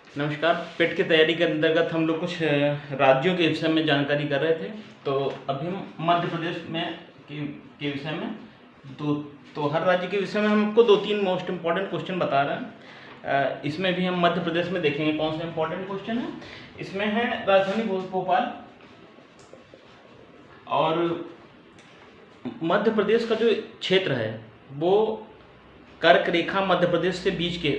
नमस्कार। पेट की तैयारी के अंतर्गत हम लोग कुछ राज्यों के विषय में जानकारी कर रहे थे। तो अभी हम मध्य प्रदेश में के विषय में तो हर राज्य के विषय में हम आपको 2-3 मोस्ट इम्पॉर्टेंट क्वेश्चन बता रहे हैं। इसमें भी हम मध्य प्रदेश में देखेंगे कौन सा इम्पोर्टेंट क्वेश्चन है। इसमें है राजधानी भोपाल, और मध्य प्रदेश का जो क्षेत्र है वो कर्क रेखा मध्य प्रदेश से बीच के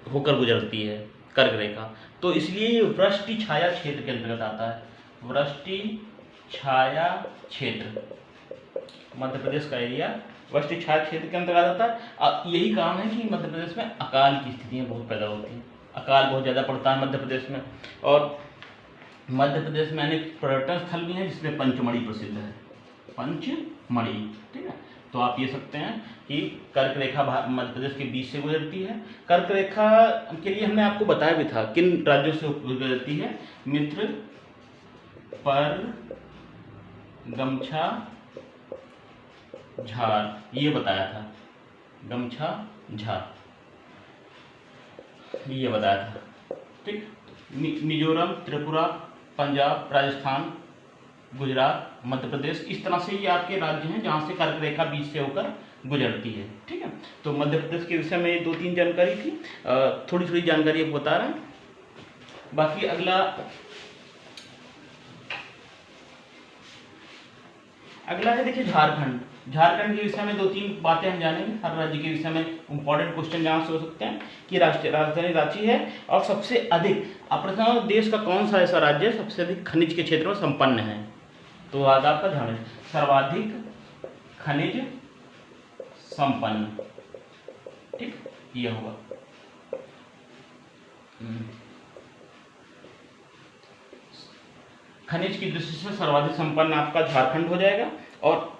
होकर गुजरती है, कर्क रेखा। तो इसलिए ये वृष्टि छाया क्षेत्र के अंतर्गत आता है। वृष्टि छाया क्षेत्र, मध्य प्रदेश का एरिया वृष्टि छाया क्षेत्र के अंतर्गत आता है। यही कारण है कि मध्य प्रदेश में अकाल की स्थितियाँ बहुत पैदा होती हैं। अकाल बहुत ज़्यादा पड़ता है मध्य प्रदेश में। और मध्य प्रदेश में अनेक पर्यटन स्थल भी हैं जिसमें पंचमढ़ी प्रसिद्ध है। पंचमढ़ी, ठीक है। तो आप ये सकते हैं कि कर्क रेखा मध्य प्रदेश के बीच से गुजरती है। कर्क रेखा के लिए हमने आपको बताया भी था किन राज्यों से गुजरती है। मित्र, पर, गमछा, झार, ये बताया था। गमछा, झार, ये बताया था, ठीक। मिजोरम, त्रिपुरा, पंजाब, राजस्थान, गुजरात, मध्य प्रदेश, इस तरह से ये आपके राज्य हैं जहाँ से कर्क रेखा बीच से होकर गुजरती है, ठीक है। तो मध्य प्रदेश के विषय में 2-3 जानकारी थी। थोड़ी थोड़ी जानकारी आपको बता रहे हैं। बाकी अगला है, देखिए झारखंड। झारखंड के विषय में 2-3 बातें हम जानेंगे। हर राज्य के विषय में इंपॉर्टेंट क्वेश्चन जहाँ से हो सकते हैं कि राजधानी रांची है, और सबसे अधिक अपना देश का कौन सा ऐसा राज्य है सबसे अधिक खनिज के क्षेत्र में संपन्न है। तो आज आपका ध्यान है, सर्वाधिक खनिज संपन्न, ठीक, ये होगा। खनिज की दृष्टि से सर्वाधिक संपन्न आपका झारखंड हो जाएगा। और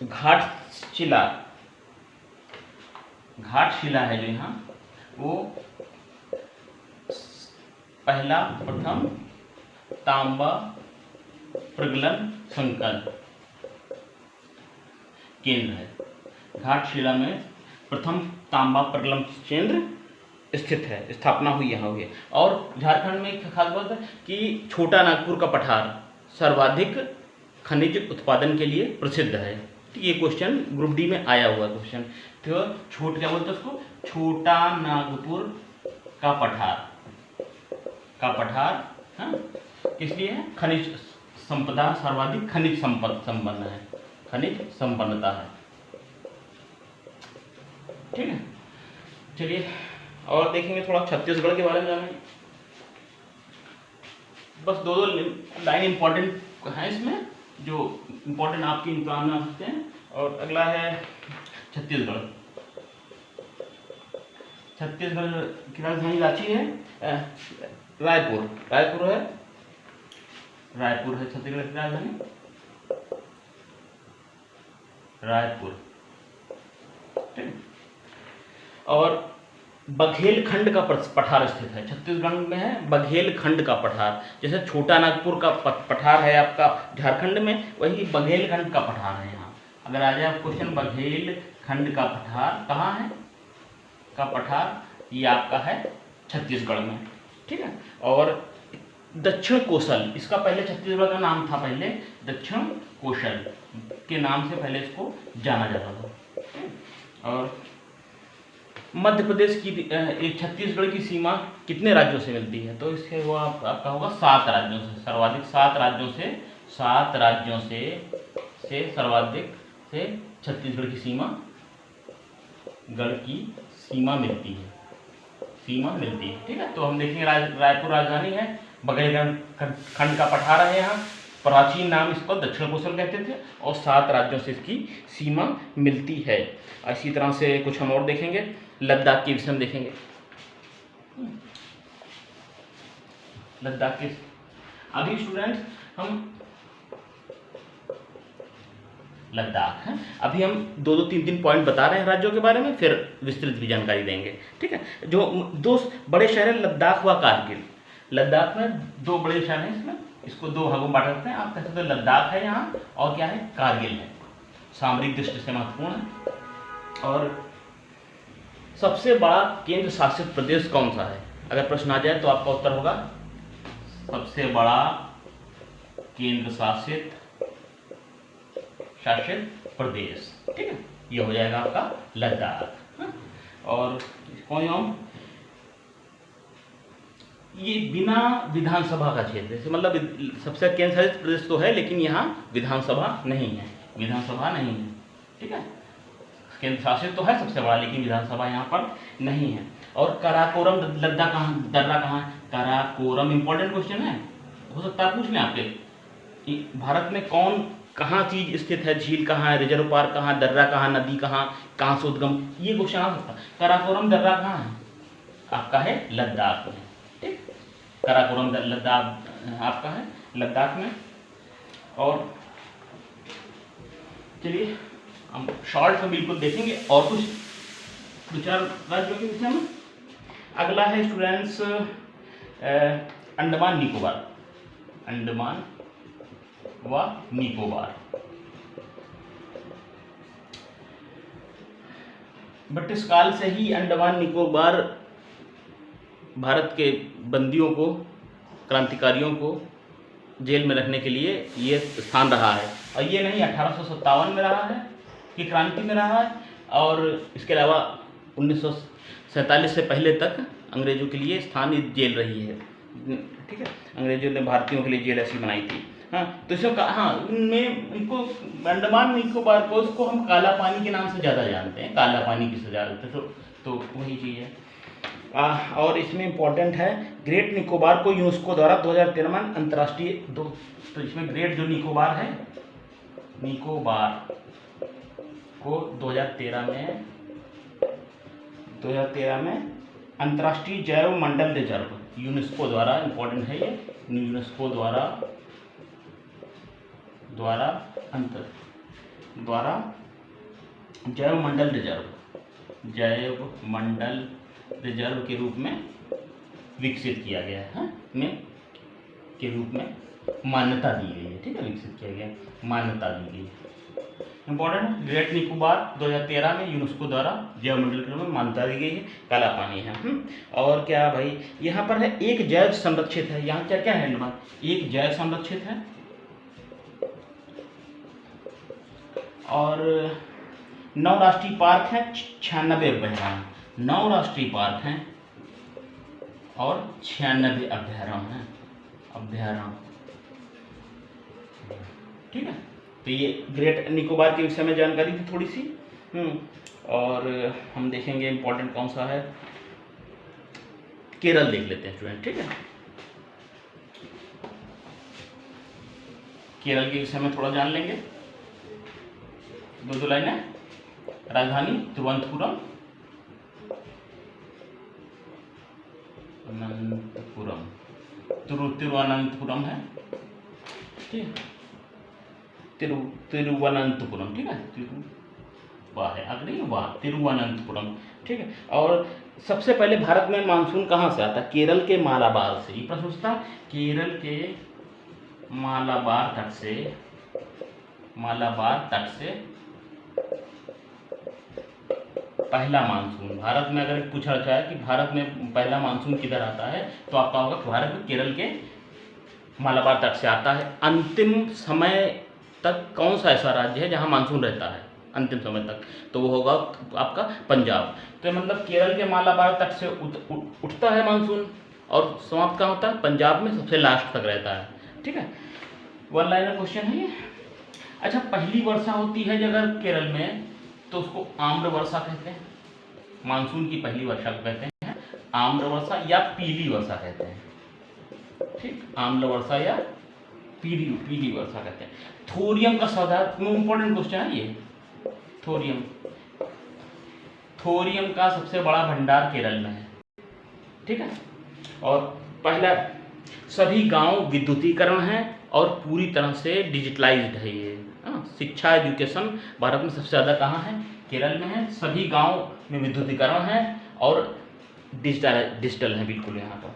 घाटशिला है जो यहाँ, वो प्रथम तांबा प्रगलन संकलन केंद्र है। घाटशिला में प्रथम तांबा प्रगलन केंद्र स्थित है, स्थापना हुई यहाँ हुई है। और झारखंड में एक खास बात है कि छोटा नागपुर का पठार सर्वाधिक खनिज उत्पादन के लिए प्रसिद्ध है। ये क्वेश्चन ग्रुप डी में आया हुआ क्वेश्चन। तो क्या बोलते हैं उसको, छोटा नागपुर का पठार, हाँ, इसलिए है खनिज संपदा सर्वाधिक खनिज संपन्न है, खनिज संपन्नता है, ठीक है। चलिए और देखेंगे थोड़ा छत्तीसगढ़ के बारे में जानेंगे। बस 2 लाइन इंपॉर्टेंट है इसमें जो इंपॉर्टेंट आपकी इम्तिहान में आ सकते हैं। और अगला है छत्तीसगढ़। छत्तीसगढ़ की राजधानी रांची है। रायपुर है छत्तीसगढ़ की राजधानी, रायपुर, ठीक। और बघेलखंड का पठार स्थित है। छत्तीसगढ़ में है बघेलखंड का पठार। जैसे छोटा नागपुर का पठार है आपका झारखंड में, वही बघेलखंड का पठार है यहाँ। अगर आ जाए क्वेश्चन, बघेलखंड का पठार कहाँ है, का पठार ये आपका है छत्तीसगढ़ में, ठीक है। और दक्षिण कोसल, इसका पहले छत्तीसगढ़ का नाम था, पहले दक्षिण कोसल के नाम से पहले इसको जाना जाता था। और मध्य प्रदेश की छत्तीसगढ़ की सीमा कितने राज्यों से मिलती है, तो इसके वो आपका होगा 7 राज्यों से, सर्वाधिक 7 राज्यों से सर्वाधिक से छत्तीसगढ़ की सीमा मिलती है, ठीक है। तो हम देखेंगे रायपुर राजधानी है, बघेलखंड का पठार है यहाँ, प्राचीन नाम इसको दक्षिण कोसल कहते थे, और 7 राज्यों से इसकी सीमा मिलती है। इसी तरह से कुछ हम और देखेंगे, लद्दाख के विषय में देखेंगे। लद्दाख के अभी स्टूडेंट्स हम लद्दाख हैं, अभी हम 2-3 पॉइंट बता रहे हैं राज्यों के बारे में, फिर विस्तृत भी जानकारी देंगे, ठीक है। जो 2 बड़े शहर हैं लद्दाख व कारगिल। लद्दाख में 2 बड़े शहर हैं, इसमें इसको 2 भागों में बांट सकते हैं आप, कह सकते हैं लद्दाख है यहाँ, और क्या है, कारगिल है। सामरिक दृष्टि से महत्वपूर्ण है। और सबसे बड़ा केंद्र शासित प्रदेश कौन सा है, अगर प्रश्न आ जाए तो आपका उत्तर होगा सबसे बड़ा केंद्र शासित प्रदेश, ठीक है, ये हो जाएगा आपका लद्दाख। और कौन, ये बिना विधानसभा का क्षेत्र है, मतलब सबसे केंद्र शासित प्रदेश तो है लेकिन यहाँ विधानसभा नहीं है, विधानसभा नहीं है, ठीक है। केंद्र शासित तो है सबसे बड़ा लेकिन विधानसभा यहाँ पर नहीं है। और कराकोरम दर्रा कहाँ है? कराकोरम इंपॉर्टेंट क्वेश्चन है, हो सकता है पूछ लें आपके, भारत में कहाँ चीज स्थित है, झील कहाँ है, रिजर्व पार्क कहाँ, दर्रा कहाँ, नदी कहाँ से उद्गम, ये क्वेश्चन आ सकता है। कराकोरम दर्रा कहाँ है? आपका है लद्दाख में, ठीक, कराकोरम लद्दाख आपका है लद्दाख में। और चलिए हम शॉर्ट में बिल्कुल देखेंगे और कुछ दो चार राज्यों के विषय में। अगला है स्टूडेंट्स अंडमान निकोबार, अंडमान व निकोबार। ब्रिटिश काल से ही अंडमान निकोबार भारत के बंदियों को, क्रांतिकारियों को जेल में रखने के लिए ये स्थान रहा है। और ये नहीं 1857 में रहा है कि क्रांति में रहा है, और इसके अलावा 1947 से पहले तक अंग्रेजों के लिए स्थानीय जेल रही है, ठीक है। अंग्रेजों ने भारतीयों के लिए जेल ऐसी बनाई थी। हाँ, तो इसमें हाँ, इनमें इनको अंडमान निकोबार को इसको हम काला पानी के नाम से ज़्यादा जानते हैं, काला पानी की सजा देते, तो वही चीज़ है। और इसमें इम्पोर्टेंट है ग्रेट निकोबार को यूनेस्को द्वारा 2013 में अंतर्राष्ट्रीय तो इसमें ग्रेट जो निकोबार है, निकोबार को 2013 में अंतर्राष्ट्रीय जैव मंडल रिजर्व यूनेस्को द्वारा, इम्पोर्टेंट है ये, यूनेस्को द्वारा जैव मंडल रिजर्व के रूप में विकसित किया गया है, के रूप में मान्यता दी गई है, ठीक है, विकसित किया गया, मान्यता दी गई है। इंपॉर्टेंट, ग्रेट निकोबार 2013 में यूनेस्को द्वारा जैव मंडल के रूप में मान्यता दी गई है, काला पानी है। और क्या भाई यहाँ पर है एक जैव संरक्षित है, यहाँ क्या क्या है अंडमान, एक जैव संरक्षित है और 9 राष्ट्रीय पार्क हैं, 96 अभ्यारण्य, 9 राष्ट्रीय पार्क हैं और 96 अभ्यारण्य, ठीक है। तो ये ग्रेट निकोबार के विषय में जानकारी थी थोड़ी सी। और हम देखेंगे इम्पोर्टेंट कौन सा है, केरल देख लेते हैं स्टूडेंट, ठीक है। केरल के विषय में थोड़ा जान लेंगे, दो लाइनें। राजधानी तिरुवनंतपुरम, तिरुवनंतपुरम है, ठीक है, तिरुवनंतपुरम, ठीक है, तिरुवनंतपुरम, ठीक है। और सबसे पहले भारत में मानसून कहाँ से आता है? केरल के मालाबार से। ये प्रश्न पूछता, केरल के मालाबार तट से पहला मानसून, भारत में अगर पूछा जाए कि भारत में पहला मानसून किधर आता है तो आपका होगा भारत में केरल के मालाबार तट से आता है। अंतिम समय तक कौन सा ऐसा राज्य है जहां मानसून रहता है अंतिम समय तक? तो वो होगा आपका पंजाब। तो मतलब केरल के मालाबार तट से उठता है मानसून और समाप्त कहाँ होता है? पंजाब में सबसे लास्ट तक रहता है, ठीक है। वन लाइनर क्वेश्चन है ये। अच्छा, पहली वर्षा होती है अगर केरल में तो उसको आम्र वर्षा कहते हैं, मानसून की पहली वर्षा को कहते हैं आम्र वर्षा या पीली वर्षा कहते हैं, ठीक, आम्र वर्षा या पीली वर्षा कहते हैं। थोरियम का पदार्थ में इंपॉर्टेंट क्वेश्चन है ये, थोरियम का सबसे बड़ा भंडार केरल में है, ठीक है। और पहला, सभी गांव विद्युतीकरण है और पूरी तरह से डिजिटलाइज्ड है ये। शिक्षा एजुकेशन भारत में सबसे ज़्यादा कहाँ है? केरल में है। सभी गांव में विद्युतीकरण है और डिजिटल है बिल्कुल। यहाँ पर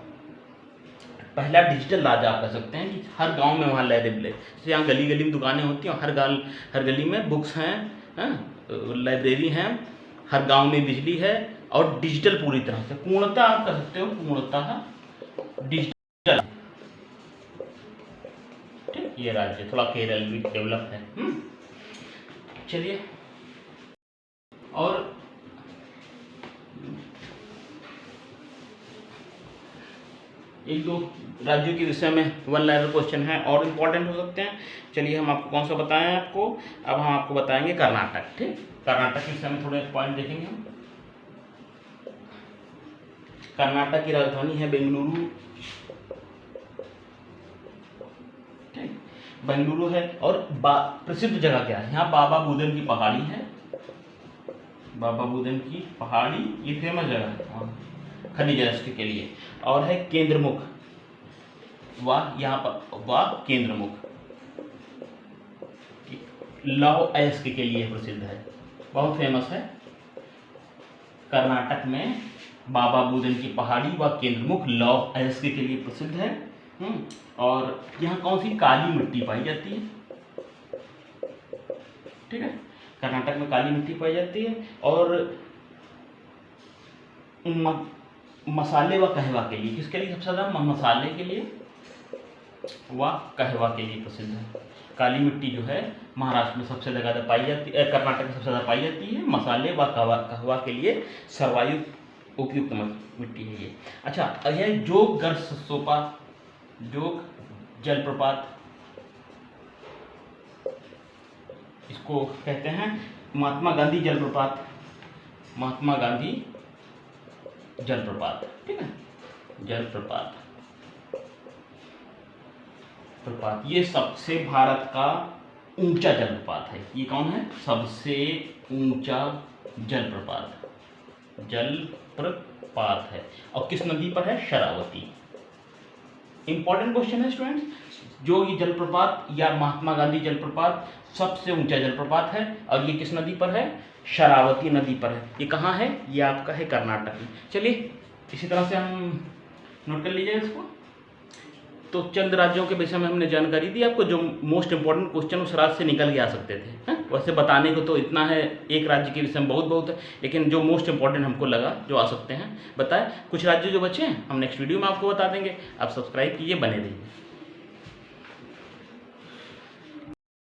पहला डिजिटल राज आप कह सकते हैं कि हर गांव में वहाँ लाइब्रेरी, जैसे यहाँ गली गली में दुकानें होती हैं, हर गली में बुक्स हैं, लाइब्रेरी हैं, हर गांव में बिजली है और डिजिटल पूरी तरह से, पूर्णतः आप कह सकते हो पूर्णतः डिजिटल। ठीक, ये राज्य थोड़ा केरल भी डेवलप है। चलिए, और एक दो राज्यों के विषय में वन लाइनर क्वेश्चन है और इम्पोर्टेंट हो सकते हैं। चलिए, हम आपको कौन सा बताएं आपको, अब हम आपको बताएंगे कर्नाटक। ठीक, कर्नाटक के विषय में थोड़े पॉइंट देखेंगे हम। कर्नाटक की राजधानी है बेंगलुरु। ठीक, बेंगलुरु है। और प्रसिद्ध जगह क्या है यहाँ? बाबा बुदन की पहाड़ी है, बाबा बुदन की पहाड़ी, ये फेमस जगह है खनिज अयस्क के लिए। और है केंद्रमुख, वाह यहाँ पर वाह केंद्रमुख, लौह अयस्क के लिए प्रसिद्ध है, बहुत फेमस है। कर्नाटक में बाबा बुदन की पहाड़ी व केंद्रमुख लौह अयस्क के लिए प्रसिद्ध है। और यहाँ कौन सी काली मिट्टी पाई जाती है? ठीक है, कर्नाटक में काली मिट्टी पाई जाती है। और मसाले व कहवा के लिए, किसके लिए सबसे ज़्यादा? मसाले के लिए व कहवा के लिए प्रसिद्ध है। काली मिट्टी जो है महाराष्ट्र में सबसे ज़्यादा पाई जाती है, कर्नाटक में सबसे ज़्यादा पाई जाती है। मसाले व कहवा के लिए सर्वायुक्त उपयुक्त मिट्टी है ये। अच्छा, यह जोग गर्सोपा, जोग जलप्रपात, इसको कहते हैं महात्मा गांधी जलप्रपात, महात्मा गांधी जलप्रपात। ठीक है, जलप्रपात प्रपात, ये सबसे भारत का ऊंचा जलप्रपात है। ये कौन है? सबसे ऊंचा जलप्रपात, जलप्रपात है। और किस नदी पर है? शरावती। इंपॉर्टेंट क्वेश्चन है स्टूडेंट्स, जो ये जलप्रपात या महात्मा गांधी जलप्रपात सबसे ऊंचा जलप्रपात है और ये किस नदी पर है? शरावती नदी पर है। ये कहाँ है? ये आपका है कर्नाटक में। चलिए, इसी तरह से हम नोट कर लीजिए इसको। तो चंद राज्यों के विषय में हमने जानकारी दी आपको, जो मोस्ट इंपॉर्टेंट क्वेश्चन उस राज्य से निकल के आ सकते थे। वैसे बताने को तो इतना है, एक राज्य के विषय में बहुत है, लेकिन जो मोस्ट इंपॉर्टेंट हमको लगा जो आ सकते हैं बताए। कुछ राज्य जो बचे हैं हम नेक्स्ट वीडियो में आपको बता देंगे। आप सब्सक्राइब कीजिए, बने रहिए।